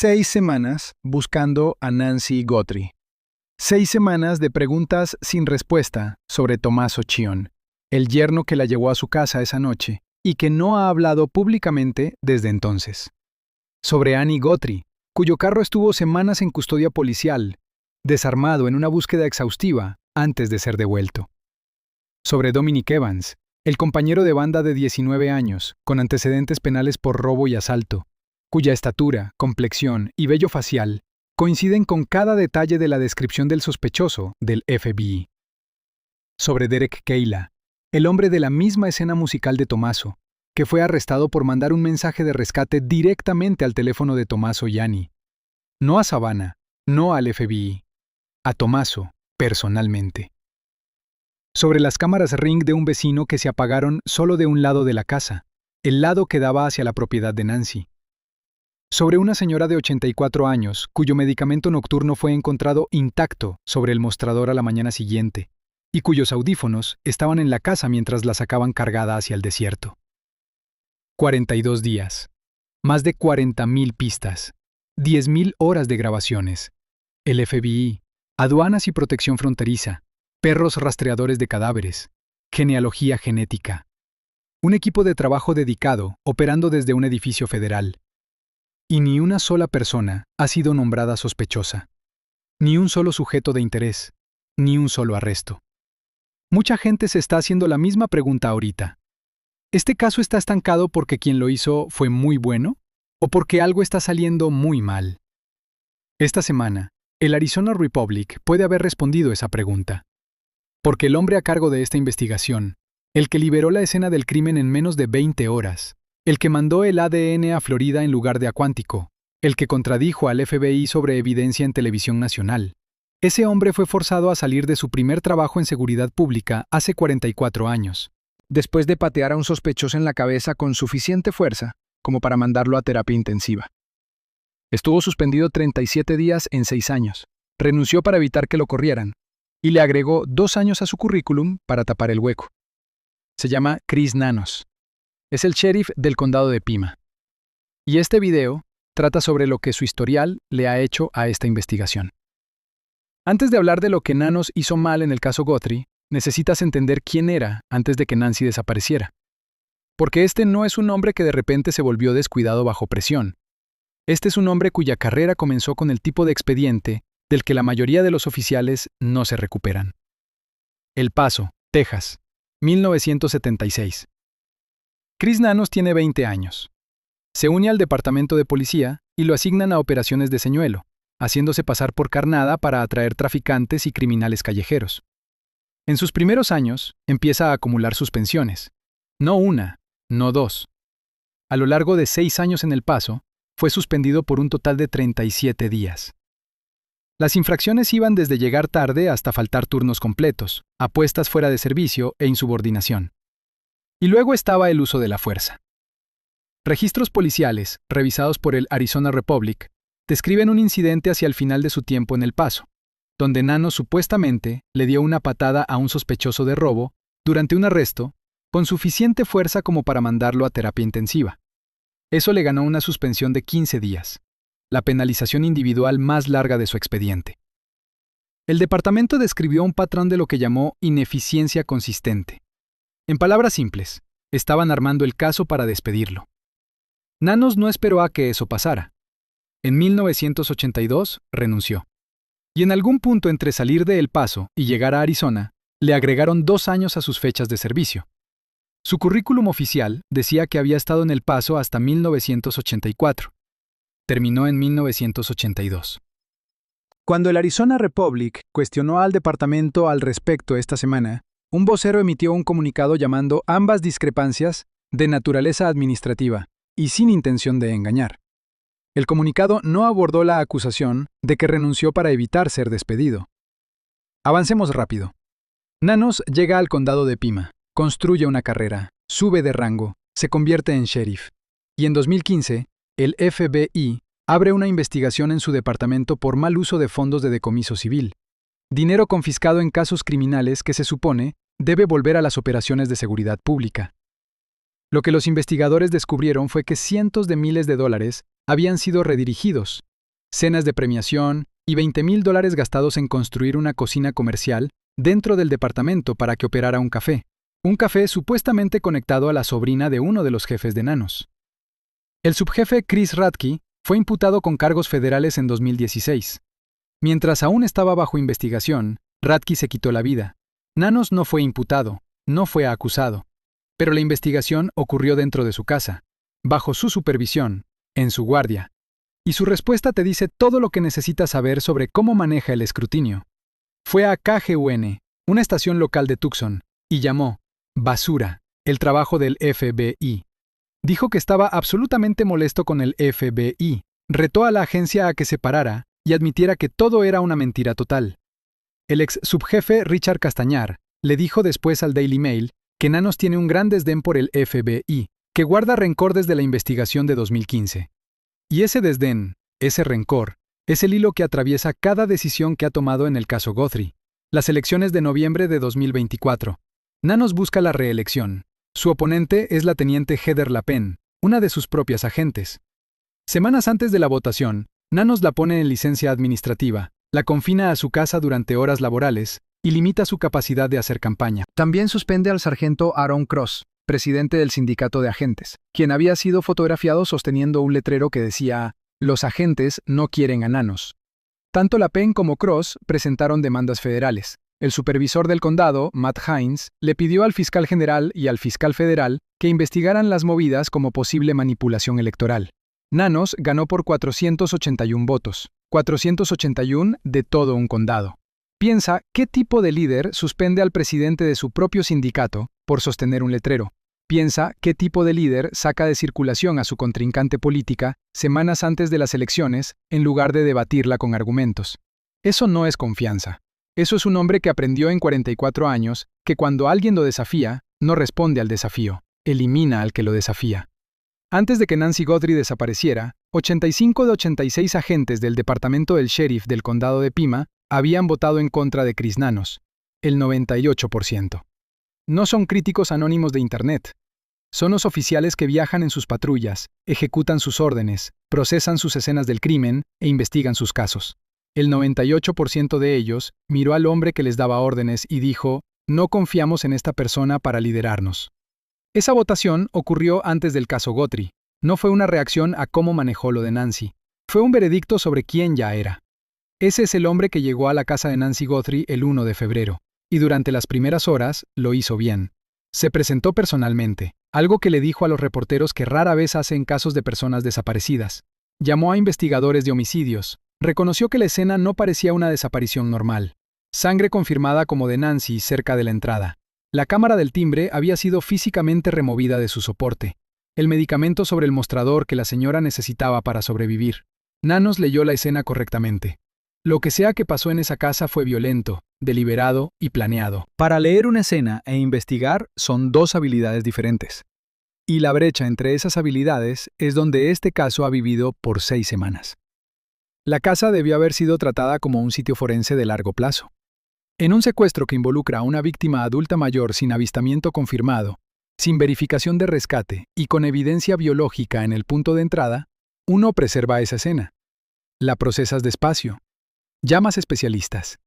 6 semanas buscando a Nancy Guthrie. 6 semanas de preguntas sin respuesta sobre Tommaso Cion, el yerno que la llevó a su casa esa noche y que no ha hablado públicamente desde entonces. Sobre Annie Guthrie, cuyo carro estuvo semanas en custodia policial, desarmado en una búsqueda exhaustiva antes de ser devuelto. Sobre Dominic Evans, el compañero de banda de 19 años, con antecedentes penales por robo y asalto, cuya estatura, complexión y vello facial coinciden con cada detalle de la descripción del sospechoso del FBI. Sobre Derek Kayla, el hombre de la misma escena musical de Tommaso, que fue arrestado por mandar un mensaje de rescate directamente al teléfono de Tommaso y Annie. No a Savannah, no al FBI, a Tommaso, personalmente. Sobre las cámaras Ring de un vecino que se apagaron solo de un lado de la casa, el lado que daba hacia la propiedad de Nancy. Sobre una señora de 84 años, cuyo medicamento nocturno fue encontrado intacto sobre el mostrador a la mañana siguiente, y cuyos audífonos estaban en la casa mientras la sacaban cargada hacia el desierto. 42 días. Más de 40.000 pistas. 10.000 horas de grabaciones. El FBI, aduanas y protección fronteriza, perros rastreadores de cadáveres, genealogía genética. Un equipo de trabajo dedicado operando desde un edificio federal. Y ni una sola persona ha sido nombrada sospechosa. Ni un solo sujeto de interés. Ni un solo arresto. Mucha gente se está haciendo la misma pregunta ahorita. ¿Este caso está estancado porque quien lo hizo fue muy bueno? ¿O porque algo está saliendo muy mal? Esta semana, el Arizona Republic puede haber respondido esa pregunta. Porque el hombre a cargo de esta investigación, el que liberó la escena del crimen en menos de 20 horas, el que mandó el ADN a Florida en lugar de a Quantico, el que contradijo al FBI sobre evidencia en televisión nacional. Ese hombre fue forzado a salir de su primer trabajo en seguridad pública hace 44 años, después de patear a un sospechoso en la cabeza con suficiente fuerza como para mandarlo a terapia intensiva. Estuvo suspendido 37 días en 6 años, renunció para evitar que lo corrieran, y le agregó 2 años a su currículum para tapar el hueco. Se llama Chris Nanos. Es el sheriff del condado de Pima. Y este video trata sobre lo que su historial le ha hecho a esta investigación. Antes de hablar de lo que Nanos hizo mal en el caso Guthrie, necesitas entender quién era antes de que Nancy desapareciera. Porque este no es un hombre que de repente se volvió descuidado bajo presión. Este es un hombre cuya carrera comenzó con el tipo de expediente del que la mayoría de los oficiales no se recuperan. El Paso, Texas, 1976. Chris Nanos tiene 20 años. Se une al departamento de policía y lo asignan a operaciones de señuelo, haciéndose pasar por carnada para atraer traficantes y criminales callejeros. En sus primeros años, empieza a acumular suspensiones. No una, no 2. A lo largo de 6 años en El Paso, fue suspendido por un total de 37 días. Las infracciones iban desde llegar tarde hasta faltar turnos completos, apuestas fuera de servicio e insubordinación. Y luego estaba el uso de la fuerza. Registros policiales, revisados por el Arizona Republic, describen un incidente hacia el final de su tiempo en El Paso, donde Nanos supuestamente le dio una patada a un sospechoso de robo durante un arresto con suficiente fuerza como para mandarlo a terapia intensiva. Eso le ganó una suspensión de 15 días, la penalización individual más larga de su expediente. El departamento describió un patrón de lo que llamó ineficiencia consistente. En palabras simples, estaban armando el caso para despedirlo. Nanos no esperó a que eso pasara. En 1982 renunció. Y en algún punto entre salir de El Paso y llegar a Arizona, le agregaron 2 años a sus fechas de servicio. Su currículum oficial decía que había estado en El Paso hasta 1984. Terminó en 1982. Cuando el Arizona Republic cuestionó al departamento al respecto esta semana, un vocero emitió un comunicado llamando ambas discrepancias de naturaleza administrativa y sin intención de engañar. El comunicado no abordó la acusación de que renunció para evitar ser despedido. Avancemos rápido. Nanos llega al condado de Pima, construye una carrera, sube de rango, se convierte en sheriff. Y en 2015, el FBI abre una investigación en su departamento por mal uso de fondos de decomiso civil. Dinero confiscado en casos criminales que se supone debe volver a las operaciones de seguridad pública. Lo que los investigadores descubrieron fue que cientos de miles de dólares habían sido redirigidos cenas de premiación y $20,000 gastados en construir una cocina comercial dentro del departamento para que operara un café. Un café supuestamente conectado a la sobrina de uno de los jefes de Nanos. El subjefe Chris Radke fue imputado con cargos federales en 2016. Mientras aún estaba bajo investigación, Radke se quitó la vida. Nanos no fue imputado, no fue acusado. Pero la investigación ocurrió dentro de su casa, bajo su supervisión, en su guardia. Y su respuesta te dice todo lo que necesitas saber sobre cómo maneja el escrutinio. Fue a KGUN, una estación local de Tucson, y llamó basura el trabajo del FBI. Dijo que estaba absolutamente molesto con el FBI, retó a la agencia a que se parara y admitiera que todo era una mentira total. El ex subjefe Richard Castañar le dijo después al Daily Mail que Nanos tiene un gran desdén por el FBI, que guarda rencor desde la investigación de 2015. Y ese desdén, ese rencor, es el hilo que atraviesa cada decisión que ha tomado en el caso Guthrie. Las elecciones de noviembre de 2024. Nanos busca la reelección. Su oponente es la teniente Heather LaPen, una de sus propias agentes. Semanas antes de la votación, Nanos la pone en licencia administrativa, la confina a su casa durante horas laborales y limita su capacidad de hacer campaña. También suspende al sargento Aaron Cross, presidente del sindicato de agentes, quien había sido fotografiado sosteniendo un letrero que decía: «Los agentes no quieren a Nanos». Tanto LaPen como Cross presentaron demandas federales. El supervisor del condado, Matt Hines, le pidió al fiscal general y al fiscal federal que investigaran las movidas como posible manipulación electoral. Nanos ganó por 481 votos, 481 de todo un condado. Piensa qué tipo de líder suspende al presidente de su propio sindicato por sostener un letrero. Piensa qué tipo de líder saca de circulación a su contrincante política semanas antes de las elecciones en lugar de debatirla con argumentos. Eso no es confianza. Eso es un hombre que aprendió en 44 años que cuando alguien lo desafía, no responde al desafío, elimina al que lo desafía. Antes de que Nancy Guthrie desapareciera, 85 de 86 agentes del departamento del sheriff del condado de Pima habían votado en contra de Chris Nanos, el 98%. No son críticos anónimos de Internet. Son los oficiales que viajan en sus patrullas, ejecutan sus órdenes, procesan sus escenas del crimen e investigan sus casos. El 98% de ellos miró al hombre que les daba órdenes y dijo: «No confiamos en esta persona para liderarnos». Esa votación ocurrió antes del caso Guthrie. No fue una reacción a cómo manejó lo de Nancy. Fue un veredicto sobre quién ya era. Ese es el hombre que llegó a la casa de Nancy Guthrie el 1 de febrero. Y durante las primeras horas lo hizo bien. Se presentó personalmente, algo que le dijo a los reporteros que rara vez hace en casos de personas desaparecidas. Llamó a investigadores de homicidios. Reconoció que la escena no parecía una desaparición normal. Sangre confirmada como de Nancy cerca de la entrada. La cámara del timbre había sido físicamente removida de su soporte. El medicamento sobre el mostrador que la señora necesitaba para sobrevivir. Nanos leyó la escena correctamente. Lo que sea que pasó en esa casa fue violento, deliberado y planeado. Para leer una escena e investigar son dos habilidades diferentes. Y la brecha entre esas habilidades es donde este caso ha vivido por 6 semanas. La casa debió haber sido tratada como un sitio forense de largo plazo. En un secuestro que involucra a una víctima adulta mayor sin avistamiento confirmado, sin verificación de rescate y con evidencia biológica en el punto de entrada, uno preserva esa escena. La procesas despacio. Llamas especialistas.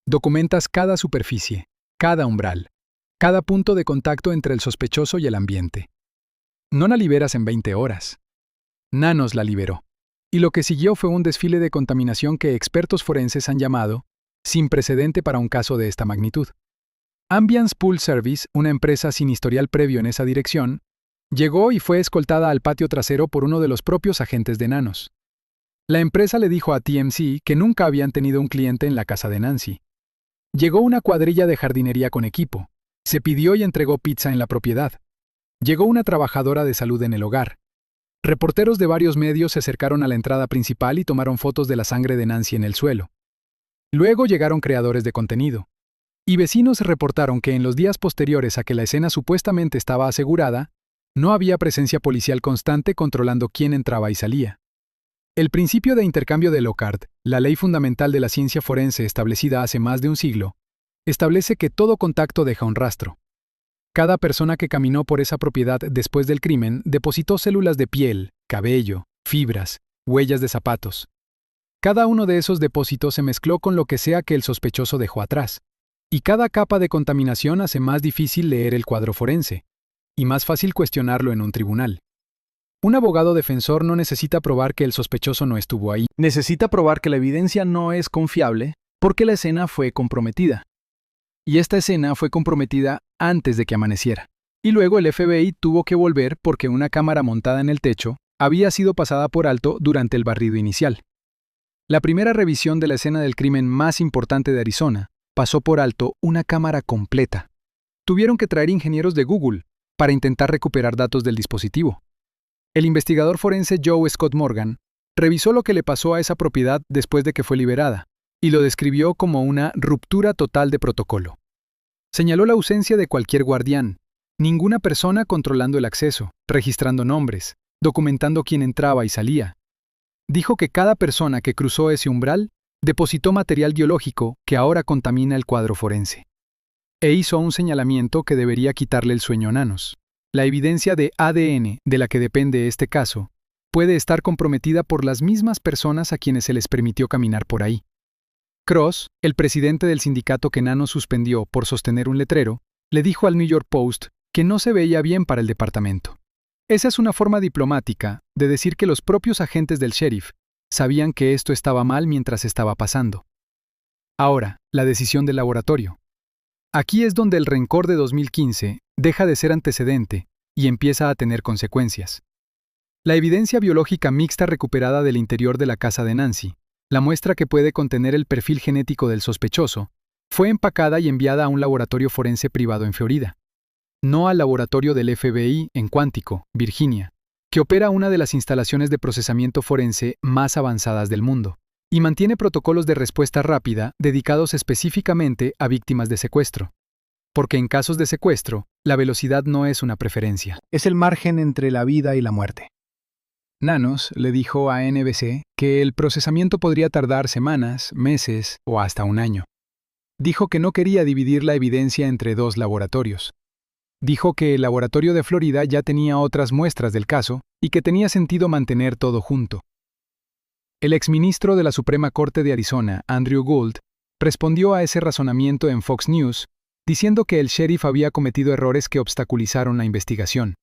Documentas cada superficie, cada umbral, cada punto de contacto entre el sospechoso y el ambiente. No la liberas en 20 horas. Nanos la liberó. Y lo que siguió fue un desfile de contaminación que expertos forenses han llamado sin precedente para un caso de esta magnitud. Ambiance Pool Service, una empresa sin historial previo en esa dirección, llegó y fue escoltada al patio trasero por uno de los propios agentes de Nanos. La empresa le dijo a TMZ que nunca habían tenido un cliente en la casa de Nancy. Llegó una cuadrilla de jardinería con equipo. Se pidió y entregó pizza en la propiedad. Llegó una trabajadora de salud en el hogar. Reporteros de varios medios se acercaron a la entrada principal y tomaron fotos de la sangre de Nancy en el suelo. Luego llegaron creadores de contenido. Y vecinos reportaron que en los días posteriores a que la escena supuestamente estaba asegurada, no había presencia policial constante controlando quién entraba y salía. El principio de intercambio de Lockhart, la ley fundamental de la ciencia forense establecida hace más de un siglo, establece que todo contacto deja un rastro. Cada persona que caminó por esa propiedad después del crimen depositó células de piel, cabello, fibras, huellas de zapatos. Cada uno de esos depósitos se mezcló con lo que sea que el sospechoso dejó atrás, y cada capa de contaminación hace más difícil leer el cuadro forense, y más fácil cuestionarlo en un tribunal. Un abogado defensor no necesita probar que el sospechoso no estuvo ahí. Necesita probar que la evidencia no es confiable porque la escena fue comprometida. Y esta escena fue comprometida antes de que amaneciera. Y luego el FBI tuvo que volver porque una cámara montada en el techo había sido pasada por alto durante el barrido inicial. La primera revisión de la escena del crimen más importante de Arizona pasó por alto una cámara completa. Tuvieron que traer ingenieros de Google para intentar recuperar datos del dispositivo. El investigador forense Joe Scott Morgan revisó lo que le pasó a esa propiedad después de que fue liberada y lo describió como una ruptura total de protocolo. Señaló la ausencia de cualquier guardián, ninguna persona controlando el acceso, registrando nombres, documentando quién entraba y salía. Dijo que cada persona que cruzó ese umbral depositó material biológico que ahora contamina el cuadro forense. E hizo un señalamiento que debería quitarle el sueño a Nanos. La evidencia de ADN de la que depende este caso puede estar comprometida por las mismas personas a quienes se les permitió caminar por ahí. Cross, el presidente del sindicato que Nanos suspendió por sostener un letrero, le dijo al New York Post que no se veía bien para el departamento. Esa es una forma diplomática de decir que los propios agentes del sheriff sabían que esto estaba mal mientras estaba pasando. Ahora, la decisión del laboratorio. Aquí es donde el rencor de 2015 deja de ser antecedente y empieza a tener consecuencias. La evidencia biológica mixta recuperada del interior de la casa de Nancy, la muestra que puede contener el perfil genético del sospechoso, fue empacada y enviada a un laboratorio forense privado en Florida, no al laboratorio del FBI en Quantico, Virginia, que opera una de las instalaciones de procesamiento forense más avanzadas del mundo, y mantiene protocolos de respuesta rápida dedicados específicamente a víctimas de secuestro. Porque en casos de secuestro, la velocidad no es una preferencia. Es el margen entre la vida y la muerte. Nanos le dijo a NBC que el procesamiento podría tardar semanas, meses o hasta un año. Dijo que no quería dividir la evidencia entre dos laboratorios. Dijo que el laboratorio de Florida ya tenía otras muestras del caso y que tenía sentido mantener todo junto. El exministro de la Suprema Corte de Arizona, Andrew Gould, respondió a ese razonamiento en Fox News, diciendo que el sheriff había cometido errores que obstaculizaron la investigación.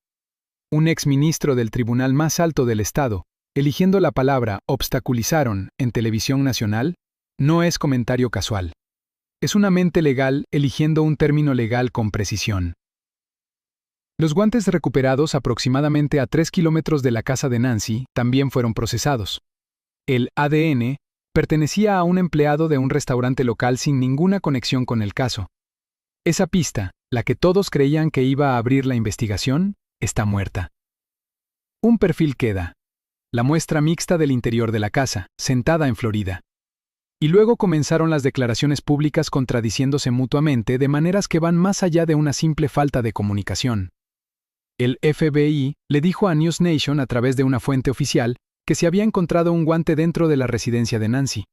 Un exministro del Tribunal más alto del Estado, eligiendo la palabra obstaculizaron en televisión nacional, no es comentario casual. Es una mente legal eligiendo un término legal con precisión. Los guantes recuperados aproximadamente a 3 kilómetros de la casa de Nancy también fueron procesados. El ADN pertenecía a un empleado de un restaurante local sin ninguna conexión con el caso. Esa pista, la que todos creían que iba a abrir la investigación, está muerta. Un perfil queda. La muestra mixta del interior de la casa, sentada en Florida. Y luego comenzaron las declaraciones públicas contradiciéndose mutuamente de maneras que van más allá de una simple falta de comunicación. El FBI le dijo a News Nation a través de una fuente oficial que se había encontrado un guante dentro de la residencia de Nancy.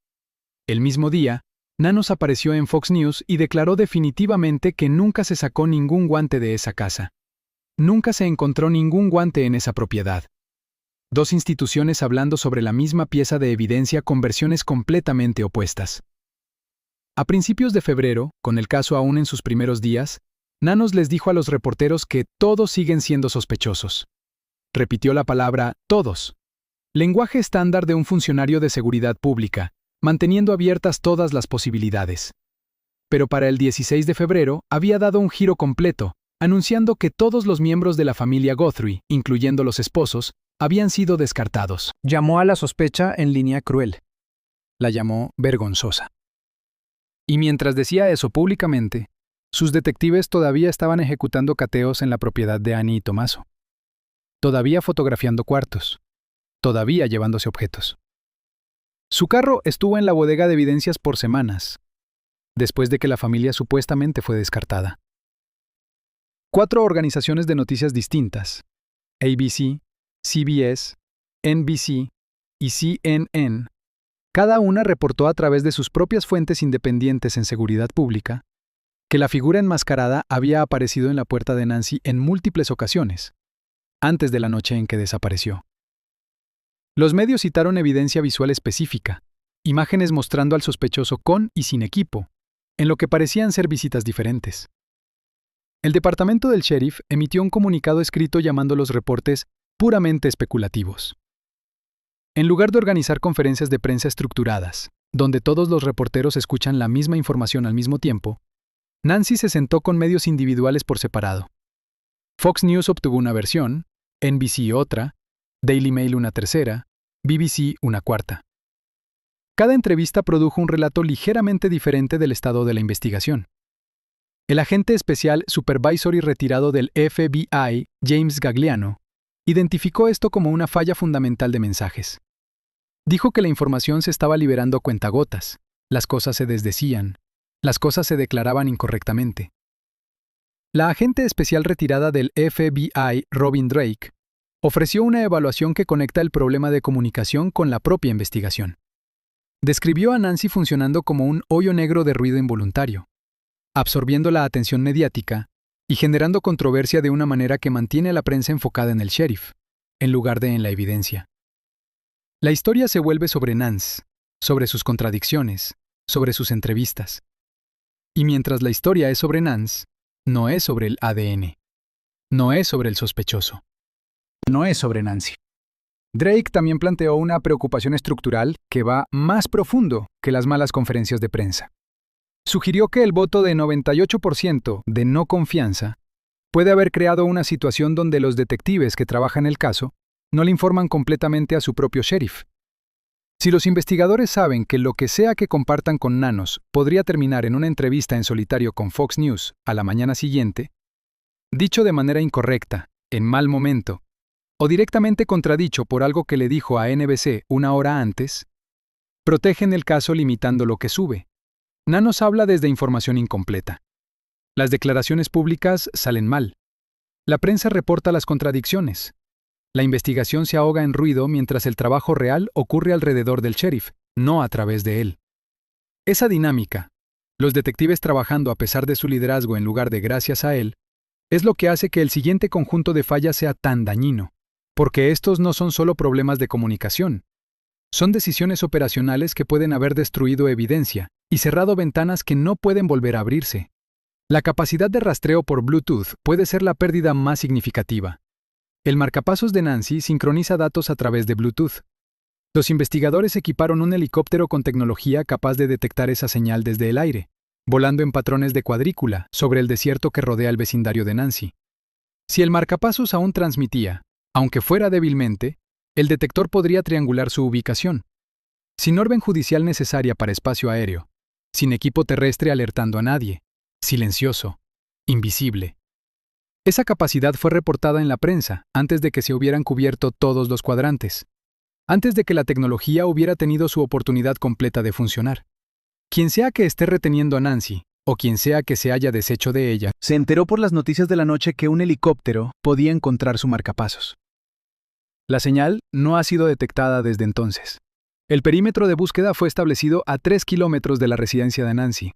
El mismo día, Nanos apareció en Fox News y declaró definitivamente que nunca se sacó ningún guante de esa casa. Nunca se encontró ningún guante en esa propiedad. Dos instituciones hablando sobre la misma pieza de evidencia con versiones completamente opuestas. A principios de febrero, con el caso aún en sus primeros días, Nanos les dijo a los reporteros que todos siguen siendo sospechosos. Repitió la palabra todos. Lenguaje estándar de un funcionario de seguridad pública, manteniendo abiertas todas las posibilidades. Pero para el 16 de febrero había dado un giro completo, anunciando que todos los miembros de la familia Guthrie, incluyendo los esposos, habían sido descartados. Llamó a la sospecha en línea cruel. La llamó vergonzosa. Y mientras decía eso públicamente, sus detectives todavía estaban ejecutando cateos en la propiedad de Annie y Tommaso. Todavía fotografiando cuartos. Todavía llevándose objetos. Su carro estuvo en la bodega de evidencias por semanas, después de que la familia supuestamente fue descartada. 4 organizaciones de noticias distintas, ABC, CBS, NBC y CNN, cada una reportó a través de sus propias fuentes independientes en seguridad pública que la figura enmascarada había aparecido en la puerta de Nancy en múltiples ocasiones, antes de la noche en que desapareció. Los medios citaron evidencia visual específica, imágenes mostrando al sospechoso con y sin equipo, en lo que parecían ser visitas diferentes. El departamento del sheriff emitió un comunicado escrito llamando los reportes puramente especulativos. En lugar de organizar conferencias de prensa estructuradas, donde todos los reporteros escuchan la misma información al mismo tiempo, Nancy se sentó con medios individuales por separado. Fox News obtuvo una versión, NBC otra, Daily Mail una tercera, BBC una cuarta. Cada entrevista produjo un relato ligeramente diferente del estado de la investigación. El agente especial supervisor y retirado del FBI, James Gagliano, identificó esto como una falla fundamental de mensajes. Dijo que la información se estaba liberando a cuentagotas, las cosas se desdecían, las cosas se declaraban incorrectamente. La agente especial retirada del FBI, Robin Drake, ofreció una evaluación que conecta el problema de comunicación con la propia investigación. Describió a Nancy funcionando como un hoyo negro de ruido involuntario, absorbiendo la atención mediática y generando controversia de una manera que mantiene a la prensa enfocada en el sheriff, en lugar de en la evidencia. La historia se vuelve sobre Nance, sobre sus contradicciones, sobre sus entrevistas. Y mientras la historia es sobre Nance, no es sobre el ADN. No es sobre el sospechoso. No es sobre Nancy. Drake también planteó una preocupación estructural que va más profundo que las malas conferencias de prensa. Sugirió que el voto de 98% de no confianza puede haber creado una situación donde los detectives que trabajan el caso no le informan completamente a su propio sheriff. Si los investigadores saben que lo que sea que compartan con Nanos podría terminar en una entrevista en solitario con Fox News a la mañana siguiente, dicho de manera incorrecta, en mal momento, o directamente contradicho por algo que le dijo a NBC una hora antes, protegen el caso limitando lo que sube. Nanos habla desde información incompleta. Las declaraciones públicas salen mal. La prensa reporta las contradicciones. La investigación se ahoga en ruido mientras el trabajo real ocurre alrededor del sheriff, no a través de él. Esa dinámica, los detectives trabajando a pesar de su liderazgo en lugar de gracias a él, es lo que hace que el siguiente conjunto de fallas sea tan dañino, porque estos no son solo problemas de comunicación. Son decisiones operacionales que pueden haber destruido evidencia y cerrado ventanas que no pueden volver a abrirse. La capacidad de rastreo por Bluetooth puede ser la pérdida más significativa. El marcapasos de Nancy sincroniza datos a través de Bluetooth. Los investigadores equiparon un helicóptero con tecnología capaz de detectar esa señal desde el aire, volando en patrones de cuadrícula sobre el desierto que rodea el vecindario de Nancy. Si el marcapasos aún transmitía, aunque fuera débilmente, el detector podría triangular su ubicación. Sin orden judicial necesaria para espacio aéreo, sin equipo terrestre alertando a nadie, silencioso, invisible. Esa capacidad fue reportada en la prensa antes de que se hubieran cubierto todos los cuadrantes, antes de que la tecnología hubiera tenido su oportunidad completa de funcionar. Quien sea que esté reteniendo a Nancy, o quien sea que se haya deshecho de ella, se enteró por las noticias de la noche que un helicóptero podía encontrar su marcapasos. La señal no ha sido detectada desde entonces. El perímetro de búsqueda fue establecido a 3 kilómetros de la residencia de Nancy.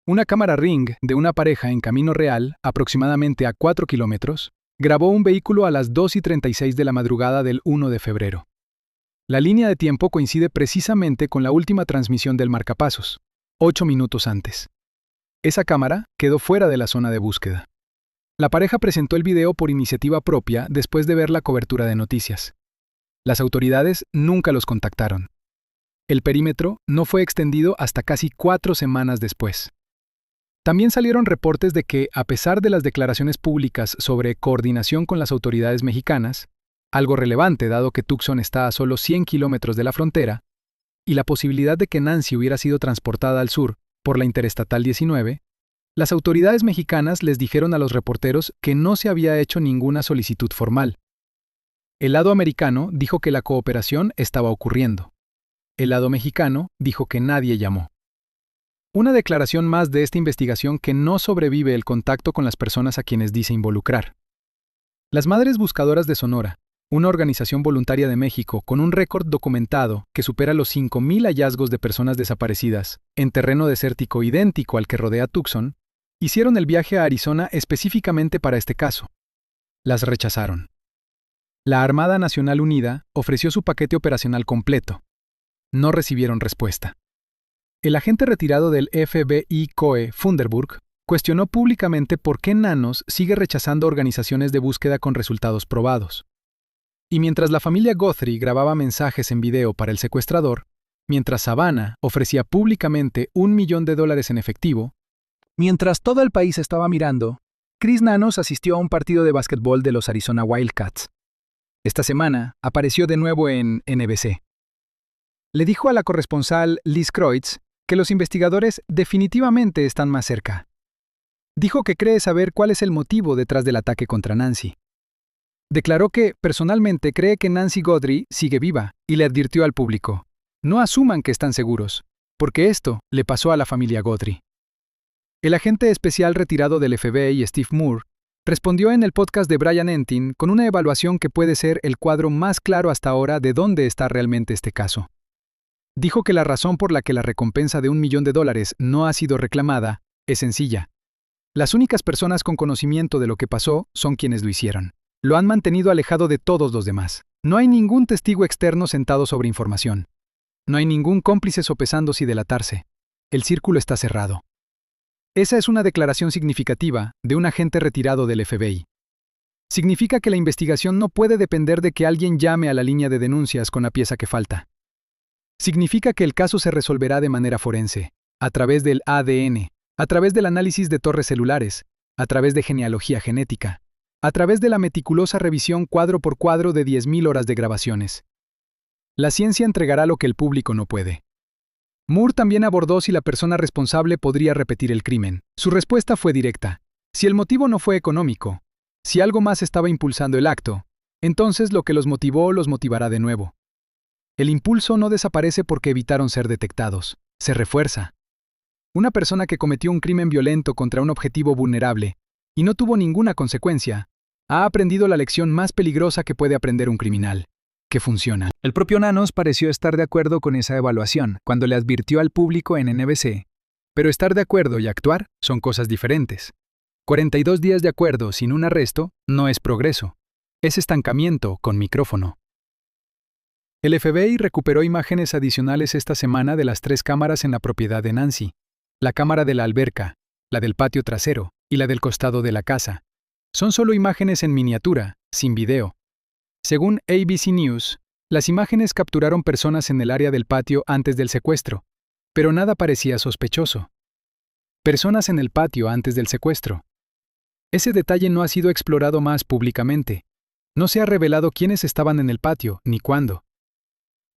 Una cámara Ring de una pareja en camino real, aproximadamente a 4 kilómetros, grabó un vehículo a las 2:36 de la madrugada del 1 de febrero. La línea de tiempo coincide precisamente con la última transmisión del marcapasos, 8 minutos antes. Esa cámara quedó fuera de la zona de búsqueda. La pareja presentó el video por iniciativa propia después de ver la cobertura de noticias. Las autoridades nunca los contactaron. El perímetro no fue extendido hasta casi 4 semanas después. También salieron reportes de que, a pesar de las declaraciones públicas sobre coordinación con las autoridades mexicanas, algo relevante dado que Tucson está a solo 100 kilómetros de la frontera, y la posibilidad de que Nancy hubiera sido transportada al sur por la Interestatal 19, las autoridades mexicanas les dijeron a los reporteros que no se había hecho ninguna solicitud formal. El lado americano dijo que la cooperación estaba ocurriendo. El lado mexicano dijo que nadie llamó. Una declaración más de esta investigación que no sobrevive el contacto con las personas a quienes dice involucrar. Las Madres Buscadoras de Sonora, una organización voluntaria de México con un récord documentado que supera los 5,000 hallazgos de personas desaparecidas en terreno desértico idéntico al que rodea Tucson, hicieron el viaje a Arizona específicamente para este caso. Las rechazaron. La Armada Nacional Unida ofreció su paquete operacional completo. no recibieron respuesta. El agente retirado del FBI Coe Funderburg cuestionó públicamente por qué Nanos sigue rechazando organizaciones de búsqueda con resultados probados. Y mientras la familia Guthrie grababa mensajes en video para el secuestrador, mientras Savannah ofrecía públicamente $1 millón en efectivo, mientras todo el país estaba mirando, Chris Nanos asistió a un partido de básquetbol de los Arizona Wildcats. Esta semana apareció de nuevo en NBC. Le dijo a la corresponsal Liz Kreutz que los investigadores definitivamente están más cerca. Dijo que cree saber cuál es el motivo detrás del ataque contra Nancy. Declaró que, personalmente, cree que Nancy Guthrie sigue viva y le advirtió al público: no asuman que están seguros, porque esto le pasó a la familia Guthrie. El agente especial retirado del FBI, Steve Moore, respondió en el podcast de Brian Entin con una evaluación que puede ser el cuadro más claro hasta ahora de dónde está realmente este caso. Dijo que la razón por la que la recompensa de $1 millón no ha sido reclamada es sencilla. Las únicas personas con conocimiento de lo que pasó son quienes lo hicieron. Lo han mantenido alejado de todos los demás. No hay ningún testigo externo sentado sobre información. No hay ningún cómplice sopesando si delatarse. El círculo está cerrado. Esa es una declaración significativa de un agente retirado del FBI. Significa que la investigación no puede depender de que alguien llame a la línea de denuncias con la pieza que falta. Significa que el caso se resolverá de manera forense, a través del ADN, a través del análisis de torres celulares, a través de genealogía genética, a través de la meticulosa revisión cuadro por cuadro de 10.000 horas de grabaciones. La ciencia entregará lo que el público no puede. Moore también abordó si la persona responsable podría repetir el crimen. Su respuesta fue directa. Si el motivo no fue económico, si algo más estaba impulsando el acto, entonces lo que los motivó los motivará de nuevo. El impulso no desaparece porque evitaron ser detectados, se refuerza. Una persona que cometió un crimen violento contra un objetivo vulnerable y no tuvo ninguna consecuencia, ha aprendido la lección más peligrosa que puede aprender un criminal, que funciona. El propio Nanos pareció estar de acuerdo con esa evaluación cuando le advirtió al público en NBC. Pero estar de acuerdo y actuar son cosas diferentes. 42 días de acuerdo sin un arresto no es progreso, es estancamiento con micrófono. El FBI recuperó imágenes adicionales esta semana de las 3 cámaras en la propiedad de Nancy: la cámara de la alberca, la del patio trasero y la del costado de la casa. Son solo imágenes en miniatura, sin video. Según ABC News, las imágenes capturaron personas en el área del patio antes del secuestro, pero nada parecía sospechoso. Personas en el patio antes del secuestro. Ese detalle no ha sido explorado más públicamente. No se ha revelado quiénes estaban en el patio, ni cuándo.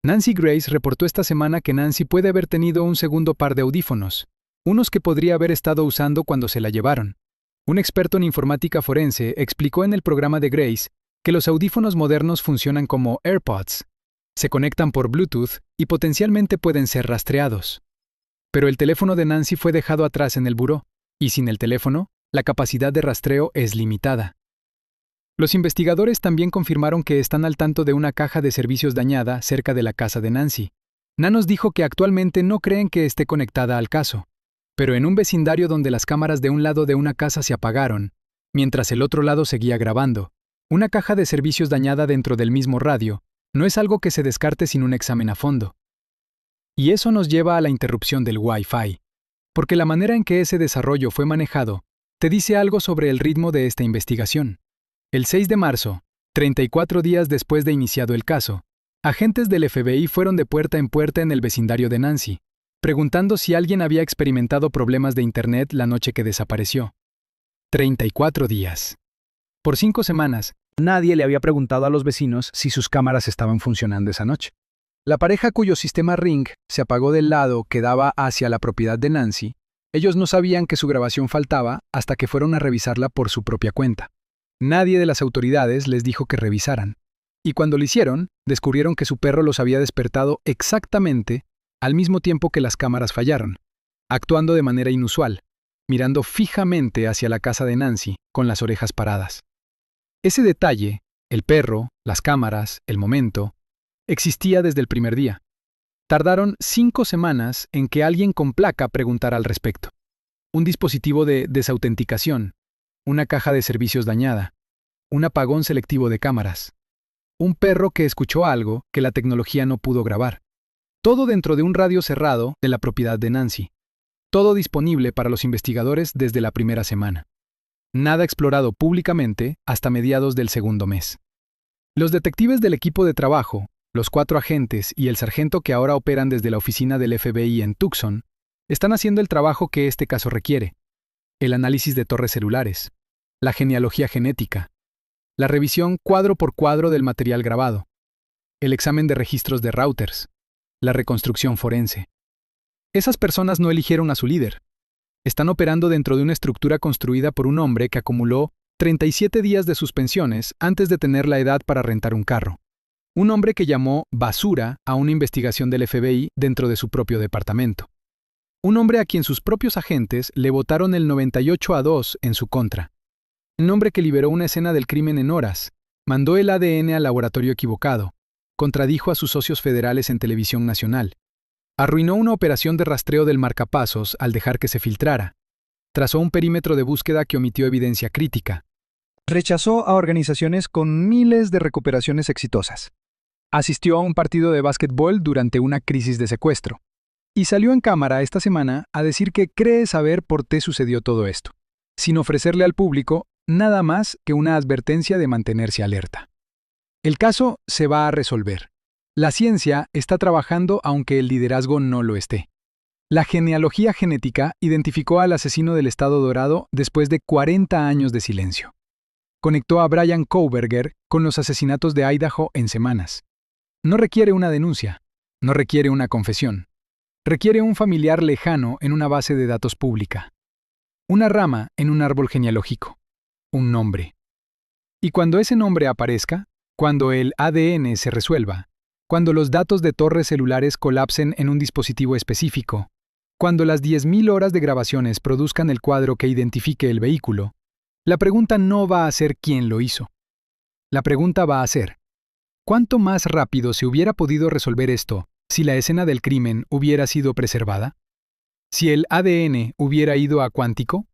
Nancy Grace reportó esta semana que Nancy puede haber tenido un segundo par de audífonos, unos que podría haber estado usando cuando se la llevaron. Un experto en informática forense explicó en el programa de Grace que los audífonos modernos funcionan como AirPods. Se conectan por Bluetooth y potencialmente pueden ser rastreados. Pero el teléfono de Nancy fue dejado atrás en el buró, y sin el teléfono, la capacidad de rastreo es limitada. Los investigadores también confirmaron que están al tanto de una caja de servicios dañada cerca de la casa de Nancy. Nanos dijo que actualmente no creen que esté conectada al caso, pero en un vecindario donde las cámaras de un lado de una casa se apagaron, mientras el otro lado seguía grabando, una caja de servicios dañada dentro del mismo radio no es algo que se descarte sin un examen a fondo. Y eso nos lleva a la interrupción del Wi-Fi, porque la manera en que ese desarrollo fue manejado te dice algo sobre el ritmo de esta investigación. El 6 de marzo, 34 días después de iniciado el caso, agentes del FBI fueron de puerta en el vecindario de Nancy, preguntando si alguien había experimentado problemas de Internet la noche que desapareció. 34 días. Por 5 semanas, nadie le había preguntado a los vecinos si sus cámaras estaban funcionando esa noche. La pareja cuyo sistema Ring se apagó del lado que daba hacia la propiedad de Nancy, ellos no sabían que su grabación faltaba hasta que fueron a revisarla por su propia cuenta. Nadie de las autoridades les dijo que revisaran. Y cuando lo hicieron, descubrieron que su perro los había despertado exactamente al mismo tiempo que las cámaras fallaron, actuando de manera inusual, mirando fijamente hacia la casa de Nancy, con las orejas paradas. Ese detalle, el perro, las cámaras, el momento, existía desde el primer día. Tardaron 5 semanas en que alguien con placa preguntara al respecto. Un dispositivo de desautenticación, una caja de servicios dañada, un apagón selectivo de cámaras, un perro que escuchó algo que la tecnología no pudo grabar. Todo dentro de un radio cerrado de la propiedad de Nancy. Todo disponible para los investigadores desde la primera semana. Nada explorado públicamente hasta mediados del segundo mes. Los detectives del equipo de trabajo, los 4 agentes y el sargento que ahora operan desde la oficina del FBI en Tucson, están haciendo el trabajo que este caso requiere: el análisis de torres celulares, la genealogía genética, la revisión cuadro por cuadro del material grabado, el examen de registros de routers, la reconstrucción forense. Esas personas no eligieron a su líder. Están operando dentro de una estructura construida por un hombre que acumuló 37 días de suspensiones antes de tener la edad para rentar un carro. Un hombre que llamó basura a una investigación del FBI dentro de su propio departamento. Un hombre a quien sus propios agentes le votaron el 98-2 en su contra. Un hombre que liberó una escena del crimen en horas, mandó el ADN al laboratorio equivocado, contradijo a sus socios federales en televisión nacional, arruinó una operación de rastreo del marcapasos al dejar que se filtrara, trazó un perímetro de búsqueda que omitió evidencia crítica, rechazó a organizaciones con miles de recuperaciones exitosas, asistió a un partido de básquetbol durante una crisis de secuestro, y salió en cámara esta semana a decir que cree saber por qué sucedió todo esto, sin ofrecerle al público nada más que una advertencia de mantenerse alerta. El caso se va a resolver. La ciencia está trabajando aunque el liderazgo no lo esté. La genealogía genética identificó al asesino del Estado Dorado después de 40 años de silencio. Conectó a Bryan Kohberger con los asesinatos de Idaho en semanas. No requiere una denuncia, no requiere una confesión. Requiere un familiar lejano en una base de datos pública. Una rama en un árbol genealógico. Un nombre. Y cuando ese nombre aparezca, cuando el ADN se resuelva, cuando los datos de torres celulares colapsen en un dispositivo específico, cuando las 10.000 horas de grabaciones produzcan el cuadro que identifique el vehículo, la pregunta no va a ser quién lo hizo. La pregunta va a ser, ¿cuánto más rápido se hubiera podido resolver esto si la escena del crimen hubiera sido preservada? ¿Si el ADN hubiera ido a cuántico?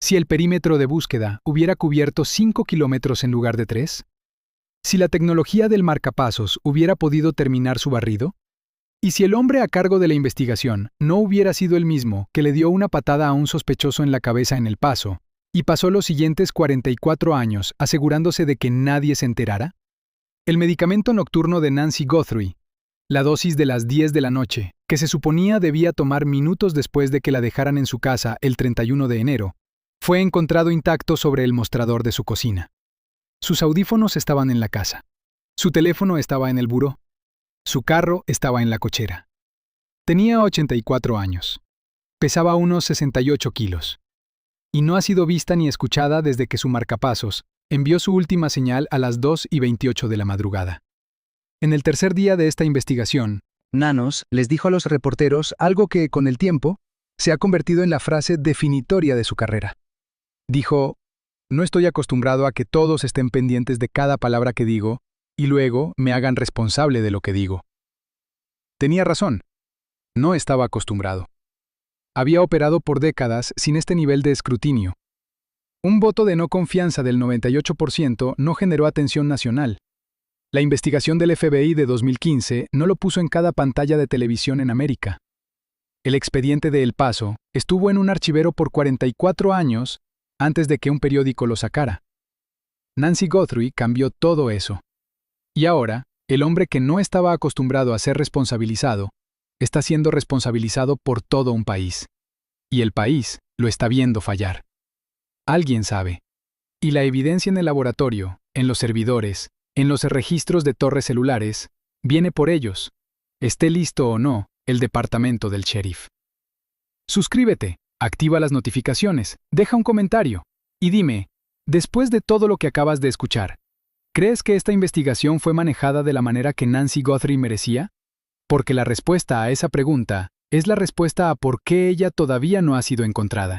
¿Si el perímetro de búsqueda hubiera cubierto 5 kilómetros en lugar de 3? ¿Si la tecnología del marcapasos hubiera podido terminar su barrido? ¿Y si el hombre a cargo de la investigación no hubiera sido el mismo que le dio una patada a un sospechoso en la cabeza en El Paso y pasó los siguientes 44 años asegurándose de que nadie se enterara? El medicamento nocturno de Nancy Guthrie, la dosis de las 10 de la noche, que se suponía debía tomar minutos después de que la dejaran en su casa el 31 de enero, fue encontrado intacto sobre el mostrador de su cocina. Sus audífonos estaban en la casa. Su teléfono estaba en el buró. Su carro estaba en la cochera. Tenía 84 años. Pesaba unos 68 kilos. Y no ha sido vista ni escuchada desde que su marcapasos envió su última señal a las 2:28 de la madrugada. En el tercer día de esta investigación, Nanos les dijo a los reporteros algo que, con el tiempo, se ha convertido en la frase definitoria de su carrera. Dijo: «No estoy acostumbrado a que todos estén pendientes de cada palabra que digo y luego me hagan responsable de lo que digo». Tenía razón. No estaba acostumbrado. Había operado por décadas sin este nivel de escrutinio. Un voto de no confianza del 98% no generó atención nacional. La investigación del FBI de 2015 no lo puso en cada pantalla de televisión en América. El expediente de El Paso estuvo en un archivero por 44 años antes de que un periódico lo sacara. Nancy Guthrie cambió todo eso. Y ahora, el hombre que no estaba acostumbrado a ser responsabilizado, está siendo responsabilizado por todo un país. Y el país lo está viendo fallar. Alguien sabe. Y la evidencia en el laboratorio, en los servidores, en los registros de torres celulares, viene por ellos, esté listo o no el departamento del sheriff. Suscríbete, activa las notificaciones, deja un comentario y dime, después de todo lo que acabas de escuchar, ¿crees que esta investigación fue manejada de la manera que Nancy Guthrie merecía? Porque la respuesta a esa pregunta es la respuesta a por qué ella todavía no ha sido encontrada.